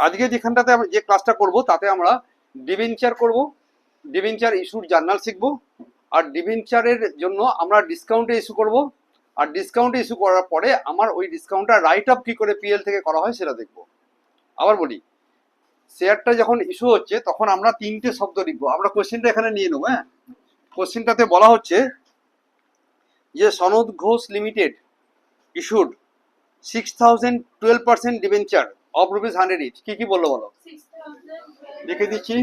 আজকে যেখানটাতে আমরা যে ক্লাসটা করব তাতে আমরা ডিবেঞ্চার করব, ডিবেঞ্চার ইস্যুর জার্নাল শিখব, আর ডিবেঞ্চারের জন্য আমরা ডিসকাউন্টে ইস্যু করব, আর ডিসকাউন্টে ইস্যু করার পরে আমার ওই ডিসকাউন্টটা রাইট আপ কি করে পিএল থেকে করা হয় সেটা দেখব। আবার বলি, শেয়ারটা যখন ইস্যু হচ্ছে তখন আমরা তিনটে শব্দ লিখবো। আমরা কোশ্চেনটা এখানে নিয়ে নেবো। হ্যাঁ, কোশ্চেনটাতে বলা হচ্ছে যে Sanad Ghosh Limited issued 6,012% debenture of ₹100 each. কি কি বললো বলো, লিখে দিচ্ছি।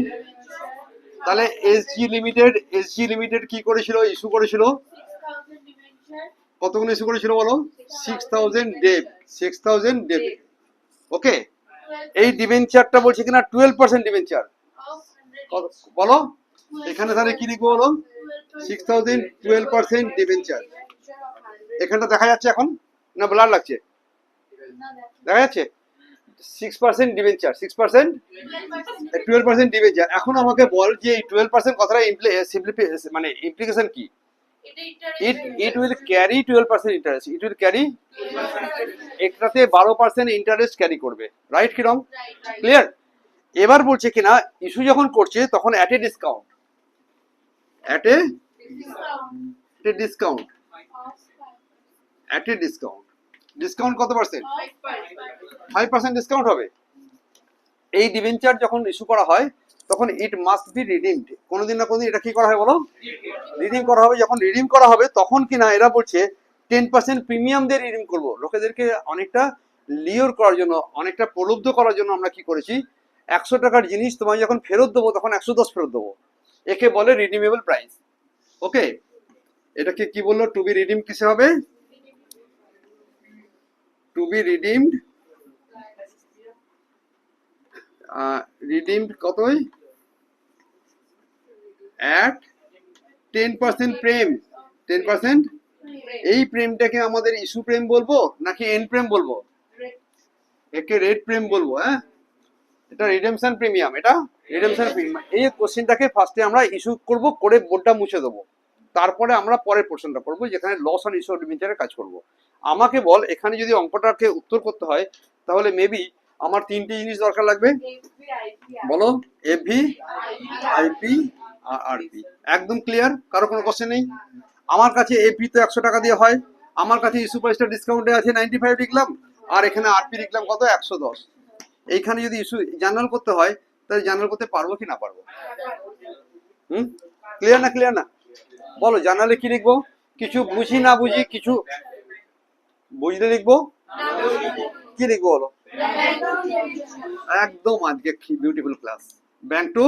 তাহলে এসজি লিমিটেড কি করেছিল, ইস্যু করেছিল কতগুলো ইস্যু করেছিল বলো, 6,000 ডেব। ওকে, এই ডিবেঞ্চারটা বলছে কিনা 12% ডিবেঞ্চার বলো, এখানে তাহলে কি লিখবো বলো, 6,012% ডিবেঞ্চার। এখানটা দেখা যাচ্ছে এখন না ব্লার লাগছে, দেখা যাচ্ছে 6% ডিবেঞ্চার, 6% 12% ডিবেঞ্চার। এখন আমাকে বল যে এই 12% কথাটা মানে ইমপ্লিকেশন কি? It will carry 12% interest, it will carry, এটাতে 12% ইন্টারেস্ট ক্যারি করবে, রাইট কি রং? ক্লিয়ার? এবার বলছে কিনা ইস্যু যখন করছে তখন at a discount, at a discount, at a discount. Discount কত পার্সেন্ট? 5% ডিসকাউন্ট হবে। এই ডিবেঞ্চার যখন ইস্যু করা হয় তখন ইট মাস্ট বি রিডিমড, কোনোদিন না কোনোদিন এটা কি করা হয় বলো, রিডিম করা হবে। যখন রিডিম করা হবে তখন কিনা এরা বলছে 10% প্রিমিয়াম দিয়ে রিডিম করবো। লোকেদেরকে অনেকটা লিওর করার জন্য, অনেকটা প্রলুব্ধ করার জন্য আমরা কি করেছি, 100 টাকার জিনিস তোমায় যখন ফেরত দেবো তখন 110 ফেরত দেবো। একে বলে রিডিমেবল প্রাইস। ওকে, এটাকে কি বললো, টু বি রিডিম কিসে হবে, টু বি রিডিমড, রিডিমড কতই, অ্যাট 10% প্রেম, 10%। এই প্রেমটাকে আমাদের ইস্যু প্রেম বলবো নাকি এন্ড প্রেম বলবো? একে রেড প্রেম বলবো। হ্যাঁ, এটা রিডেমশন প্রিমিয়াম, এটা রিডেমশন প্রিমিয়াম। এই কোশ্চেনটাকে ফার্স্টে আমরা ইস্যু করব, করে বোর্ডটা মুছে দেবো, তারপরে আমরা পরের পোর্শনটা করবো যেখানে লস অন ইস্যু ডিবেঞ্চারের কাজ করব। আমাকে বল, এখানে যদি অঙ্কটাকে উত্তর করতে হয় তাহলে মেবি আমার তিনটে জিনিস দরকার লাগবে, বলো, এফভি, আইপি আর আরপি। একদম ক্লিয়ার? কারো কোনো কোশ্চেন নেই? আমার কাছে এফভি তো 100 টাকা দিয়ে হয়, আমার কাছে ইস্যু প্রাইসটা ডিসকাউন্টে আছে 95 লিখলাম, আর এখানে আরপি লিখলাম কত, 110। এইখানে যদি ইস্যু জার্নাল করতে হয় তাহলে জার্নাল করতে পারবো কি না পারবো? ক্লিয়ার না? ক্লিয়ার না? বলো, জার্নালে কি লিখবো? কিছু বুঝি না বুঝি, কিছু বুঝলে লিখবো, কি লিখবো বলো? একদম আজকে beautiful class. Bank to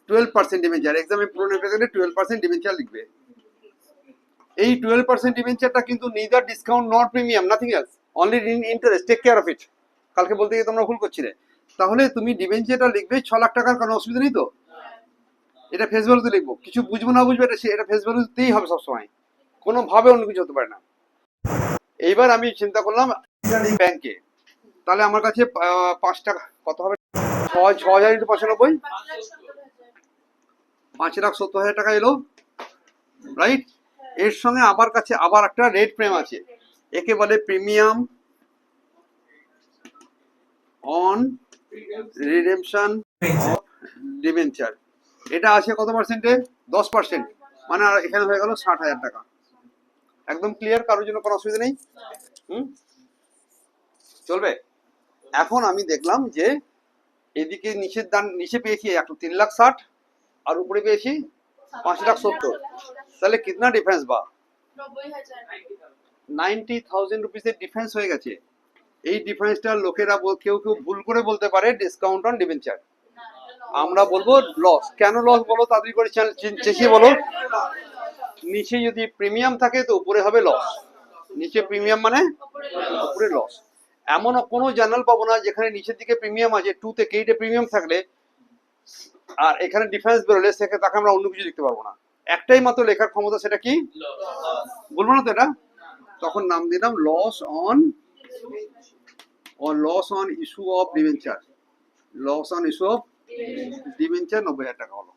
12% debenture, এক্সামে পুরনো পেপারে 12% ডিবেঞ্চার লিখবে। এই 12% ডিবেঞ্চারটা কিন্তু neither discount not premium, nothing else, only interest, take care of it. কালকে বলতে গিয়ে তোমরা ভুল করছিলে। তাহলে তুমি ডিবেঞ্চারটা লিখবে 6 লাখ টাকার, কোনো অসুবিধা নেই তো? এটা ফেস ভ্যালুতে লিখবো, কিছু বুঝবো না বুঝবো এটা ফেস ভ্যালুতেই হবে সবসময়, কোনোভাবে অন্য কিছু হতে পারে না। এইবার আমি চিন্তা করলাম ব্যাংকে, তাহলে আমার কাছে 5 টাকা কত হবে, 6,000 × 95, 5,70,000 টাকা এলো, রাইট? এর সঙ্গে আমার কাছে আবার একটা রেট প্রেম আছে, একে বলে premium on redemption of debenture. এটা আছে কত পার্সেন্টে, 10%, মানে এখানে হয়ে গেল 60,000 টাকা। একদম ক্লিয়ার? কারোর জন্য কোনো অসুবিধা নেই? চলবে? এখন আমি দেখলাম যে এদিকে নিচের দান, নিচে পেয়েছি 3,60,000 আর উপরে পেয়েছি 5,70,000, তাহলে কিতনা ডিফারেন্স বা 90,000 রুপিসের ডিফারেন্স হয়ে গেছে। এই ডিফারেন্সটা লোকেরা কেউ কেউ ভুল করে বলতে পারে ডিসকাউন্ট অন ডিবেঞ্চার, আমরা বলবো লস। কেন লস বলো, তাড়াতাড়ি করে চেঁচিয়ে বলো। নিচে যদি প্রিমিয়াম থাকে তো উপরে হবে লস, নিচে প্রিমিয়াম মানে উপরে লস। এমন কোনো জার্নাল পাবো না যেখানে নিচের দিকে প্রিমিয়াম আছে 2 থেকে 8 প্রিমিয়াম থাকলে আর এখানে ডিফারেন্স বেরোলে সেক্ষেত্রে তাকে আমরা অন্য কিছু লিখতে পারবো না। একটাই মাত্র লেখার ক্ষমতা, সেটা কি বলবো না তো এটা, তখন নাম দিলাম loss on issue of debenture, loss on issue of debenture 90,000 টাকা হলো।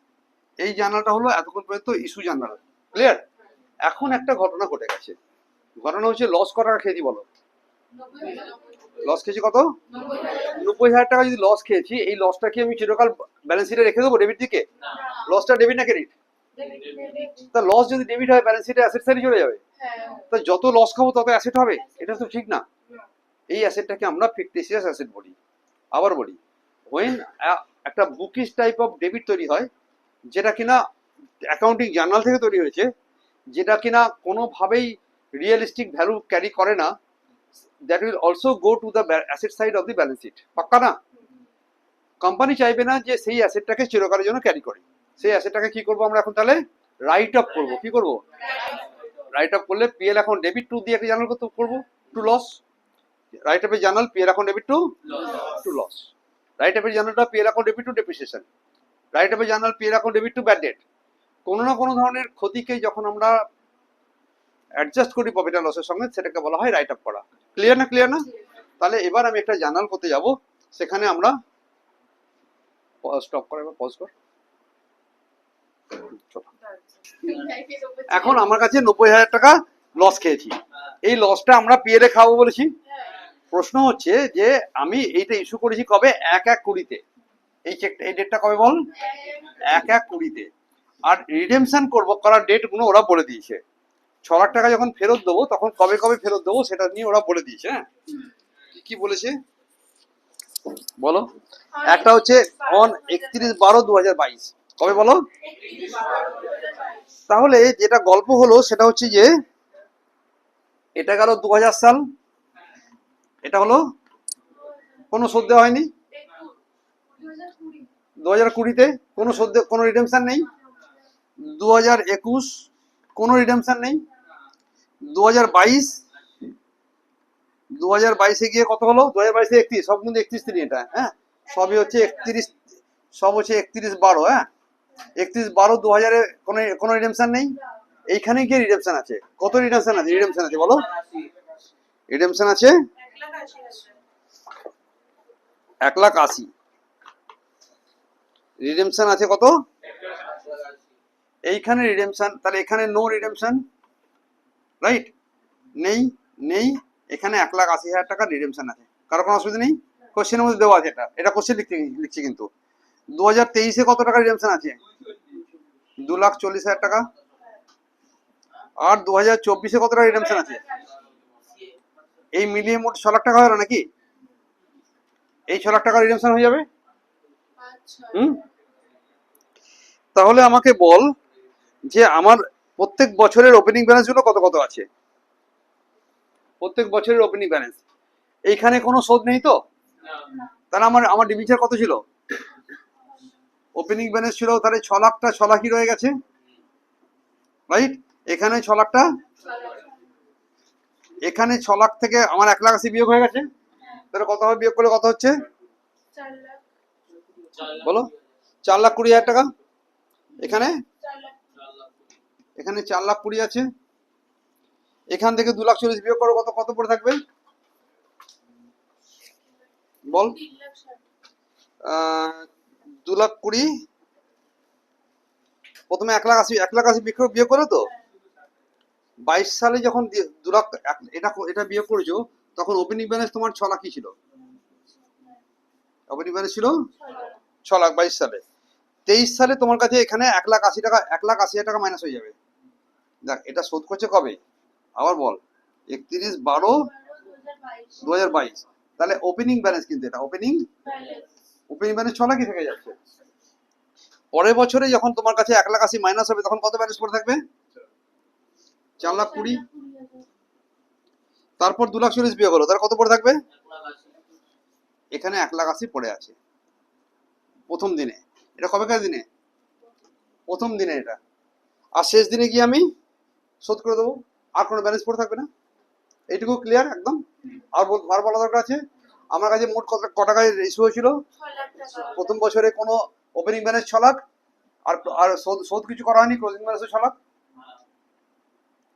এই জার্নালটা হলো এতক্ষণ পর্যন্ত ইস্যু জার্নাল। ক্লিয়ার? এখন একটা ঘটনা ঘটে গেছে, ঘটনা হচ্ছে লস কত টাকা খেয়েছি বলো, লস খেয়েছি কত, 90,000 টাকা যদি লস খেয়েছি, এই লসটা কি আমি চিরকাল ব্যালেন্স শিটে রেখে দেবো ডেবিট দিকে? লসটা ডেবিট না ক্রেডিট? তা লস যদি ডেবিট হয় ব্যালেন্স শিটে অ্যাসেট সাইডে চলে যাবে। তা যত লস খাবো তত অ্যাসেট হবে, এটা তো ঠিক না। এই অ্যাসেটটাকে আমরা ফিকটিশিয়াস অ্যাসেট বলি। আবার বলি, হোয়েন একটা বুকিশ টাইপ অফ ডেবিট তৈরি হয়, যেটা কিনা অ্যাকাউন্টিং জার্নাল থেকে তৈরি হয়েছে, যেটা কিনা কোনোভাবেই রিয়েলিস্টিক ভ্যালু ক্যারি করে না, that will also go to the asset side of the balance sheet. পাক্কা না? কোম্পানি চাইবে না যে সেই অ্যাসেটটাকে চিরকালের জন্য ক্যারি করে। সেই অ্যাসেটটাকে কি করবো আমরা এখন তাহলে? রাইট অফ করবো। কি করবো? রাইট অফ করলে পিএল অ্যাকাউন্ট ডেবিট টু দিয়ে একটা জার্নাল করবো টু লস। রাইট অফের journal PL account debit to loss. Right অফের জার্নালটা PL account debit to depreciation. Right অফের journal PL account debit to bad debt. কোনো না কোনো ধরনের ক্ষতিকে যখন আমরা অ্যাডজাস্ট করি প্রফিট অ্যান্ড লসের সঙ্গে, সেটাকে বলা হয় রাইট অফ করা। ক্লিয়ার না? ক্লিয়ার না? তাহলে এবার আমি একটা জার্নাল করতে যাব, সেখানে আমরা স্টপ করে পজ কর। এখন আমার কাছে 90,000 টাকা লস খেয়েছি, এই লসটা আমরা পিএল এ খাবো বলেছি। প্রশ্ন হচ্ছে যে আমি এইটা ইস্যু করেছি কবে? 1/1/20-তে। এই চেকটা, এই ডেটটা কবে বল? 1/1/20-তে। আর রিডেমশন করার ডেট গুলো ওরা বলে দিয়েছে। 6 লাখ টাকা যখন ফেরত দেবো তখন কবে কবে ফেরত দেবো সেটা নিয়ে ওরা বলে দিয়েছে। হ্যাঁ, কি বলেছে বলো? একটা হচ্ছে অন 31/12/2022। কবে বলো? তাহলে যেটা গল্প হলো সেটা হচ্ছে যে এটা গেল 2000 সাল, এটা হলো কোনো শোধ দেওয়া হয়নি। 2020-তে কোনো শোধ, কোনো রিডেমশন নেই। 2021 কোনো রিডেমশন নেই। 2022-এ গিয়ে কত হলো? 2022-এ 31, সব কিন্তু 31 দিন এটা। হ্যাঁ, সবই হচ্ছে 31, সব হচ্ছে 31/12। হ্যাঁ, 31/12/2000-এ কোনো রিডেমশন নেই। এইখানে গিয়ে রিডেমশন আছে। কত রিডেমশন আছে? রিডেমশন আছে বলো? রিডেমশন আছে 1,80,000। রিডেমশন আছে কত? এইখানে রিডেমশন, তাহলে এখানে নো রিডেমশন, রাইট? নেই, নেই। এখানে 1,80,000 টাকা রিডেমশন আছে। কারো কোনো অসুবিধা নেই? কোশ্চেনের মধ্যে দেওয়া আছে, এটা কোশ্চেন লিখছি কিন্তু। 2023-এ কত টাকা রিডেমশন আছে? 2,40,000 টাকা। আর 2024-এ কত টাকা রিডেমশন আছে? এই মিলিয়ে মোট 6 লাখ টাকা হলো নাকি? এই 6 লাখ টাকা রিডেমশন হয়ে যাবে। তাহলে আমাকে বল যে আমার প্রত্যেক বছরের ওপেনিং ব্যালেন্স গুলো কত কত আছে? প্রত্যেক বছরের ওপেনিং ব্যালেন্স। এইখানে কোনো শোধ নেই তো? তাহলে আমার ডিভিচার কত ছিল? ওপেনিং ব্যালেন্স ছিল তাহলে 6 লাখটা 6 লাখই রয়ে গেছে, রাইট? এখানে 6 লাখটা, এখানে 6 লাখ থেকে আমার 1,80,000 বিয়োগ হয়ে গেছে। তাহলে কত হবে? বিয়োগ করলে কত হচ্ছে বলো? 4,20,000 টাকা। এখানে 4,20,000 আছে। এখান থেকে 2,40,000 বিয়োগ করো, কত কত পড়ে থাকবে বল? 2,20,000 প্রথমে 1,80,000 বিয়োগ করো তো। 22 সালে যখন 2 লাখ এটা বিয়োগ করেছো, তখন ওপেনিং ব্যালেন্স তোমার 6 লাখই ছিল। ওপেনিং ব্যালেন্স ছিল 6 লাখ 22 সালে। 23 সালে তোমার কাছে এখানে 1,80,000 টাকা, 1,80,000 টাকা মাইনাস হয়ে যাবে। দেখ, এটা শোধ করছে কবে আবার বল? 31/12/2022। তাহলে ওপেনিং ব্যালেন্স কিন্তু এটা ওপেনিং ব্যালেন্স 6 লাখই থেকে যাচ্ছে। পরের বছরে যখন তোমার কাছে 1,80,000 মাইনাস হবে, তখন কত ব্যালেন্স পড়ে থাকবে? 4,20,000। তারপর 2,40,000 বিয়োগ হলো, তার কত পড়ে থাকবে? এখানে 1,80,000 পড়ে আছে প্রথম দিনে। এটা কবেকার দিনে? প্রথম দিনে এটা। আর শেষ দিনে গিয়ে আমি শোধ করে দেবো, আর কোনো ব্যালেন্স পড়ে থাকবে না। এইটুকু ক্লিয়ার একদম? আর বলা দরকার আছে? আমার কাছে মোট কত টাকায় ইস্যু হয়েছিল প্রথম বছরে? কোনো ওপেনিং ব্যালেন্স 6 লাখ, আর শোধ কিছু করা হয়নি, ক্লোজিং ব্যালেন্স 6 লাখ।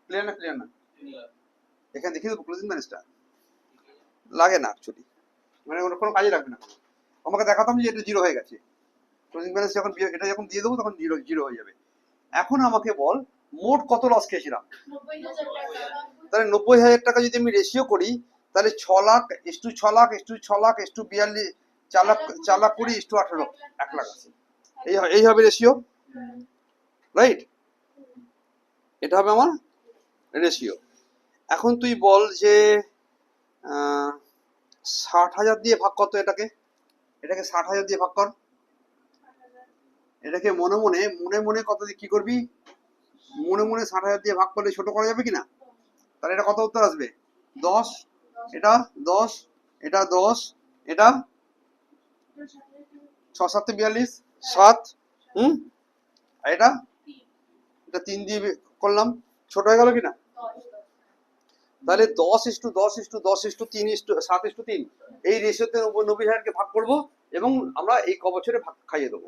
ক্লিয়ার না? ক্লিয়ার না? এখানে দেখিয়ে দেবো ক্লোজিং ব্যালেন্সটা। লাগে না অ্যাকচুয়ালি, মানে কোনো কাজে লাগবে না। আমাকে দেখাতাম যে এটা জিরো হয়ে গেছে। ক্লোজিং ব্যালেন্স যখন এটা যখন দিয়ে দেবো তখন জিরো হয়ে যাবে। এখন আমাকে বল মোট কত লস খেয়েছিলাম? তাহলে 90,000 টাকা যদি আমি রেশিও করি, তাহলে 6 lakh is to 6 lakh is to 6 lakh is to 42, 4 lakh 20 is to 18, 1 lakh আছে। এই হবে রেশিও, রাইট? এটা হবে আমার রেশিও। এখন তুই বল যে 60,000 দিয়ে ভাগ কত এটাকে, 60,000 দিয়ে ভাগ কর। এটাকে মনে মনে কত দিয়ে কি করবি, মনে 60,000 দিয়ে ভাগ করলে ছোট করা যাবে কিনা? তাহলে এটা কত উত্তর আসবে? 10, এটা 10, এটা 10, এটা 6 7 42, 7, আর এটা 3 দিয়ে করলাম, ছোট হয়ে গেল কিনা? তাহলে 10:10:10:10:3:7:3 এই রেশিওতে 90,000কে ভাগ করব এবং আমরা এই ক বছরে ভাগ খাইয়ে দেবো।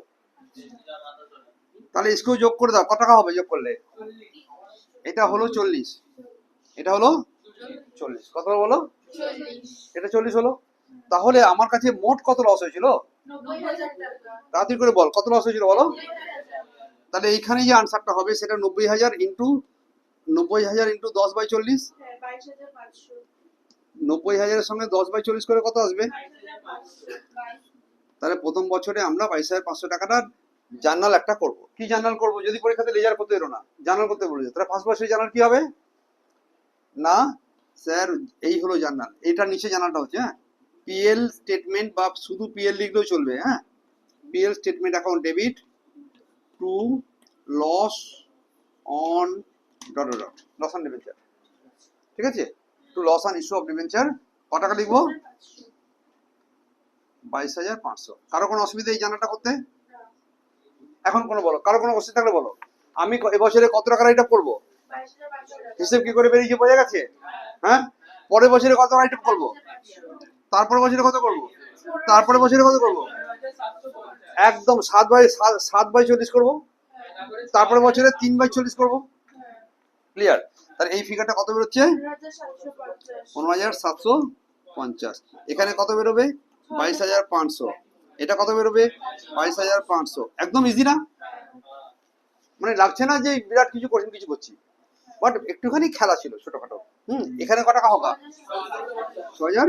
তাহলে স্কেও যোগ করে দাও, কত টাকা হবে যোগ করলে? এটা হলো 40, এটা হলো 40, কত বলো? এটা 40 হলো। তাহলে আমার কাছে মোট কত লস হয়েছিল? 90,000 টাকা। তাড়াতাড়ি করে বল, কত লস হয়েছিল বলো? তাহলে এইখানে যে আনসারটা হবে সেটা 90,000 ইন্টু 10/40, 22,500। 90,000-এর সঙ্গে 10/40 করে কত আসবে? 22,500। তাহলে প্রথম বছরে আমরা 22,500 টাকাটার জার্নাল একটা করব। কি জার্নাল করব? যদি পরীক্ষাতে লেজার করতে এলো না, জার্নাল করতে বলেছে, তাহলে ফার্স্ট বছরের জার্নাল কি হবে? না স্যার এই হলো জার্নাল, এটার নিচে জার্নালটা হচ্ছে, হ্যাঁ, পিএল স্টেটমেন্ট বা শুধু পিএল লিখলেও চলবে, হ্যাঁ, PL statement account debit to loss on loss on debenture, ঠিক আছে, to loss on issue of debenture. ক টাকা লিখবো? 22,500। কারো কোনো অসুবিধা এই জার্নালটা করতে? এখন কোনো বলো, কারো কোনো অসুবিধা থাকলে বলো। আমি এবছরে কত টাকা রাইট আপ করবো? 22,500 টাকা। হিসেব কি করে বেরিয়েছে, বোঝা গেছে? হ্যাঁ, পরের বছরে কত রাইট আপ করবো? তারপরে বছরে কত করবো? তারপরে বছরে কত করবো? একদম 7/40 করবো। তারপরে বছরে 3/40 করবো। ক্লিয়ার? তাহলে এই ফিগারটা কত বেরোচ্ছে? 15,750। 15,750। এখানে কত বেরোবে? 22,500। এটা কত বেরোবে? 22,500। একদম ইজি না? মানে লাগছে না যে বিরাট কিছু কঠিন কিছু করছি, বাট একটুখানি খেলা ছিল ছোটখাটো। এখানে ক টাকা হবে? 6,000।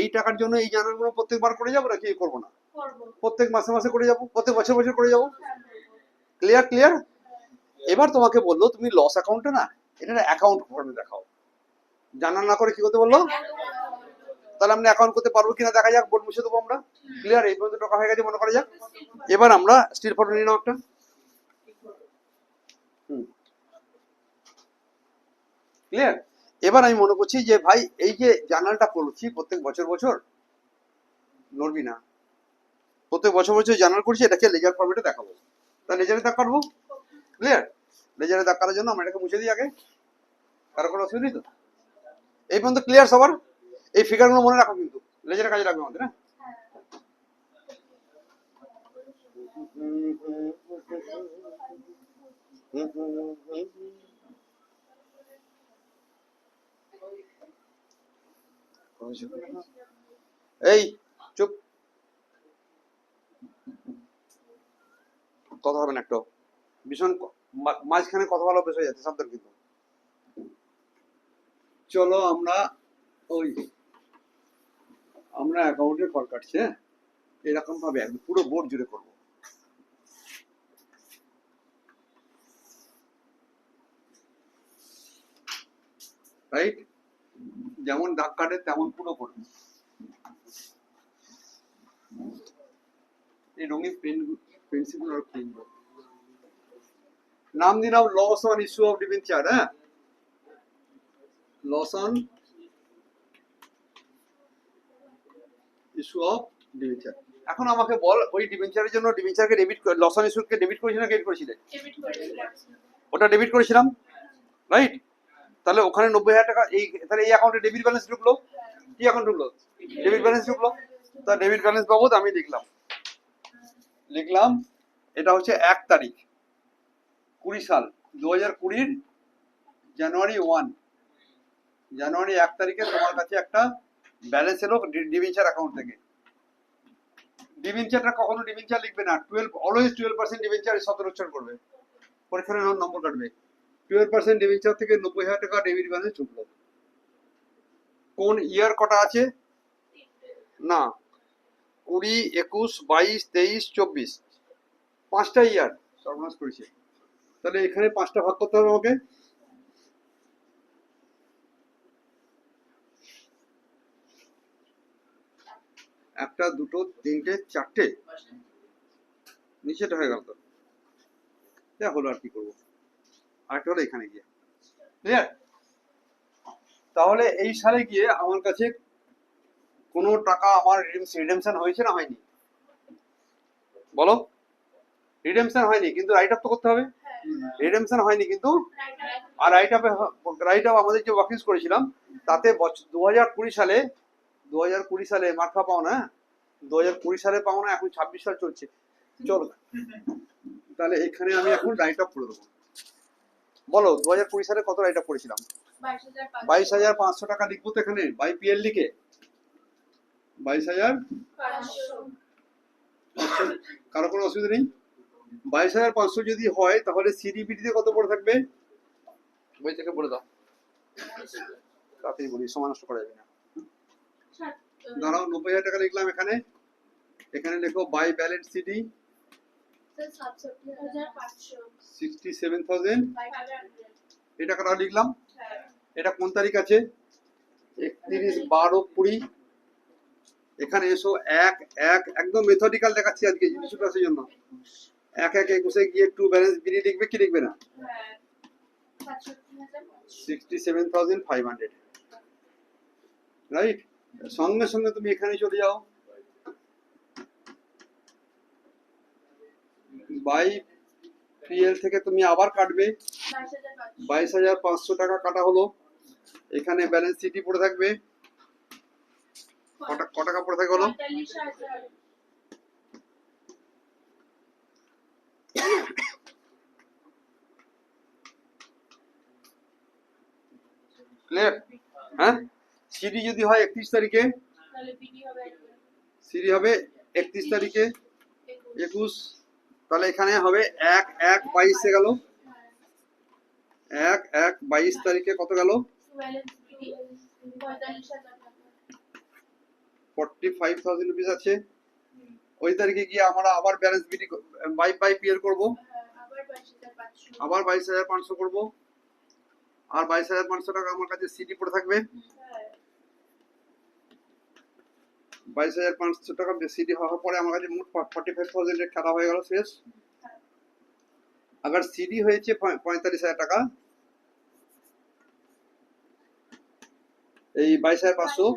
এই টাকার জন্য এই জার্নালগুলো প্রত্যেকবার করে যাবো নাকি করবো না? প্রত্যেক মাসে মাসে করে যাবো, প্রত্যেক বছর বছর করে যাবো। ক্লিয়ার? ক্লিয়ার? এবার তোমাকে বললো তুমি লস অ্যাকাউন্টে না, এটা অ্যাকাউন্ট ফর্মে দেখাও। জার্নাল না করে কি করতে বললো? তাহলে আমরা অ্যাকাউন্ট করতে পারবো কিনা দেখা যাক, বোর্ড মুছে দেবো আমরা। ক্লিয়ার? এই পর্যন্ত টাকা হয়ে গেছে মনে করা যাক। এবার আমরা স্টিল ফটো নিয়ে নাও একটা। ক্লিয়ার? এবার আমি মনে করছি যে ভাই এই যে জার্নালটা করছি প্রত্যেক বছর বছর, নড়বি না, প্রত্যেক বছর বছর জার্নাল করছি, এটাকে লেজার ফরম্যাটে দেখাবো। তাহলে লেজারে দাগ কাটবো। ক্লিয়ার? লেজারে দাগ কাটার জন্য আমরা এটাকে মুছে দিই আগে। কারো কোনো অসুবিধা নেই তো? এই পর্যন্ত ক্লিয়ার সবার? এই ফিগারগুলো মনে রাখো কিন্তু, লেজারে কাজে লাগবে আমাদের, হ্যাঁ। এই চুপ, কথা হবে না একটু, ভীষণ মাঝখানে কথা বলা অভ্যেস হয়ে যাচ্ছে, সাবধান কিন্তু। চলো আমরা অ্যাকাউন্টের কল কাটছি, হ্যাঁ, এরকম ভাবে একদম পুরো বোর্ড জুড়ে করবো। রাইট? যেমন দাগ কাটে তেমন পুরো করবে। এই রঙিন পেন্সিল আর কিনবো। নাম দিলাম loss on issue of debenture, হ্যাঁ, loss on issue of debenture. এখন আমাকে বল, ওই ডিবেঞ্চারের জন্য ডিবেঞ্চারকে ডেবিট, লস অন ইস্যুকে ডেবিট করেছি না ক্রেডিট করেছিলে? ডেবিট করেছিলাম। ওটা ডেবিট করেছিলাম, রাইট? তাহলে ওখানে 90,000 টাকা, এই তাহলে এই অ্যাকাউন্টে ডেবিট ব্যালেন্স ঢুকলো। কি অ্যাকাউন্ট ঢুকলো? ডেবিট ব্যালেন্স ঢুকলো। তা ডেবিট ব্যালেন্স বাবদ আমি লিখলাম এটা হচ্ছে 1 তারিখ 20 সাল, 2020 জানুয়ারি 1 তারিখে তোমার কাছে একটা ব্যালেন্স এলো ডিবেঞ্চার অ্যাকাউন্ট থেকে। ডিবেঞ্চারটা কখনো ডিবেঞ্চার লিখবে না, 12% ডিবেঞ্চার শব্দ উচ্চারণ করবে, পরীক্ষার নম্বর কাটবে। 12% ডিবেঞ্চার থেকে 90,000 টাকা ডেবিট ব্যালেন্স ঢুকলো। কোন ইয়ার কটা আছে? না, 20, 21, 22, 23, 24, 5টা ইয়ার সর্বনাশ করেছে। তাহলে এখানে 5টা ভাগ করতে হবে আমাকে। একটা, দুটো, তিনটে, চারটে, নিচেটা হয়ে গেল তো, যা হলো আর কি করবো। আরেকটা হলো এখানে গিয়ে, ক্লিয়ার? তাহলে এই সালে গিয়ে আমার কাছে কোনো টাকা আমার রিডেমশন হয়েছে না হয়নি? বলো, রিডেমশন হয়নি কিন্তু রাইট আপ তো করতে হবে। রিডেমশন হয়নি কিন্তু, আর রাইট আপ আমাদের যে ওয়ার্কিংস করেছিলাম তাতে 2020 সালে মার্কা পাওনা, 2020 সালে পাওনা, এখন 26 সাল চলছে। চল, তাহলে এখানে আমি এখন রাইট আপ করে দেবো। বলো 2020 সালে কত রাইট আপ করেছিলাম? 22,500 টাকা লিখবো তো এখানে, বাই পিএল লিখে 22,500। কারো কোনো অসুবিধা নেই? 22,500 যদি হয় তাহলে সিডিপিটিতে কত পড়ে থাকবে? বই থেকে বলে দাও, তাড়াতাড়ি বলি, সময় নষ্ট করা যাবে না। দাঁড়াও, 90,000 টাকা লিখলাম এখানে। এখানে লেখো বাই ব্যালেন্স সিডি 67,000, এই টাকাটা লিখলাম। এটা কোন তারিখ আছে? 31/12/20। এখানে এসো, একদম মেথডিক্যাল দেখাচ্ছি আজকে জিনিস ক্লাসের জন্য। 1/1/21 গিয়ে একটু ব্যালেন্স বিডি লিখবে কি লিখবে না? 67,500, রাইট? সঙ্গে সঙ্গে তুমি এখানে চলে যাও, বাই পিএল থেকে তুমি আবার কাটবে। 22,500 টাকা কাটা হলো। এখানে ব্যালেন্স সিটি পড়ে থাকবে, ক টাকা পড়ে থাকে হলো? 45,000। ক্লিয়ার? হ্যাঁ, সিডি যদি হয় 31 তারিখে, তাহলে বিডি হবে সিডি হবে 31 তারিখে 21, তাহলে এখানে হবে 1/1/22 গেল। 1/1/22 তারিখে কত গেল? ব্যালেন্স বিডি 45,000 টাকা। 45,000 রুপিস আছে। ওই তারিখে গিয়ে আমরা আবার ব্যালেন্স বিডি বাই পিএল করবো, আবার 22,500। আবার 22,500 করবো, আর 22,500 টাকা আমার কাছে সিডি পড়ে থাকবে। 22,500 টাকা সিডি হওয়ার পরে আমার কাছে মোট 45,000 এর খেলা হয়ে গেল, শেষ। আবার সিডি হয়েছে 45,000 টাকা, এই 22,500,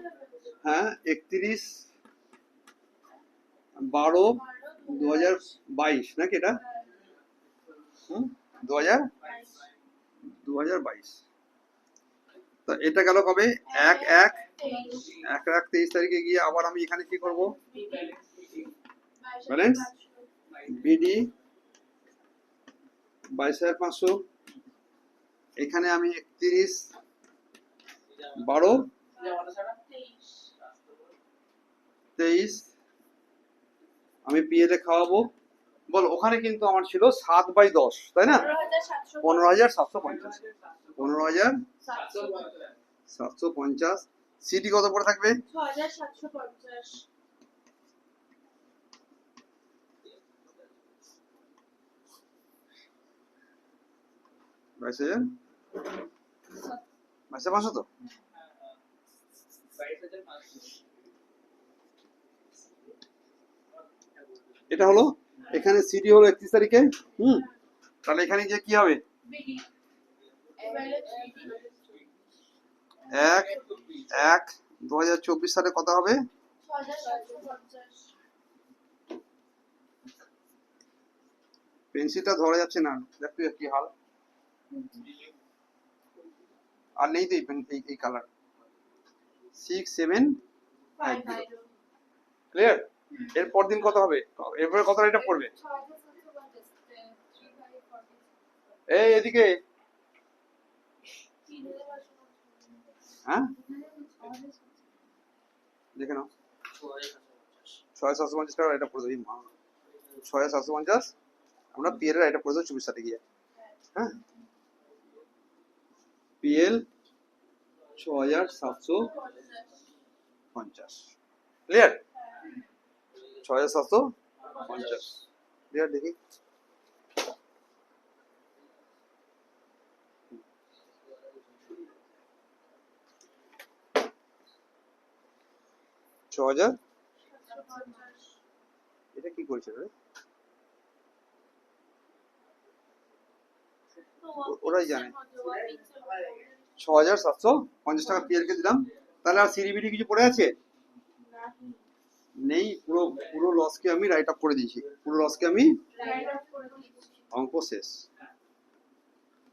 হ্যাঁ, 31/12/2022 নাকি এটা? 2022। তো এটা গেল কবে? 1/1/23 তারিখে গিয়ে আবার আমি এখানে কি করব? ব্যালেন্স বিডি 22,500, এখানে আমি 31/12/23 আমি পিএল এ খাওয়াবো। বল, ওখানে কিন্তু আমার ছিল 7/10, তাই না? 15,750, 15,750। সিটি কত পড়ে থাকবে? 6,750। 22,000, 22,500 তো। এটা হলো, এখানে সিডি হলো 31 তারিখে। তাহলে এখানে যে কি হবে? বিডি ব্যালেন্স বিডি 1/1/2024 সালে কত হবে? 6,750। পেন্সিলটা ধরা যাচ্ছে না, দেখতে কি হাল। আর নেই তো এই কালার। 6, 7, 5, 0। ক্লিয়ার? এরপর দিন কত হবে? এরপরে কত এটা পড়বে? এই এদিকে, হ্যাঁ দেখে নাও, 6,750 টাকা এটা পড়ে দেবো। 6,750 আমরা পিএল এর এটা পড়ে দেবো 24 সালে গিয়ে। হ্যাঁ, পিএল 6,750 ক্লিয়ার 6,750 ক্লিয়ার দেখি ছ হাজার 750 এটা কি করেছিল রে ওরাই জানে 6,750 টাকা পিএলকে দিলাম তাহলে আর সিডিবিডি কিছু পড়ে আছে নেই পুরো পুরো লসকে আমি রাইট আপ করে দিয়েছি পুরো লসকে আমি অঙ্ক শেষ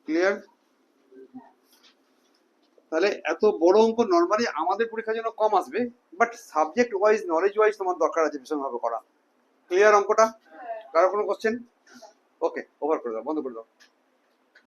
ক্লিয়ার তাহলে এত বড় অঙ্ক নরমালি আমাদের পরীক্ষার জন্য কম আসবে but subject wise knowledge wise তোমার দরকার আছে ভীষণভাবে করা ক্লিয়ার অঙ্কটা কারো কোনো কোশ্চেন ওকে ওভার করে দাও বন্ধ করে দাও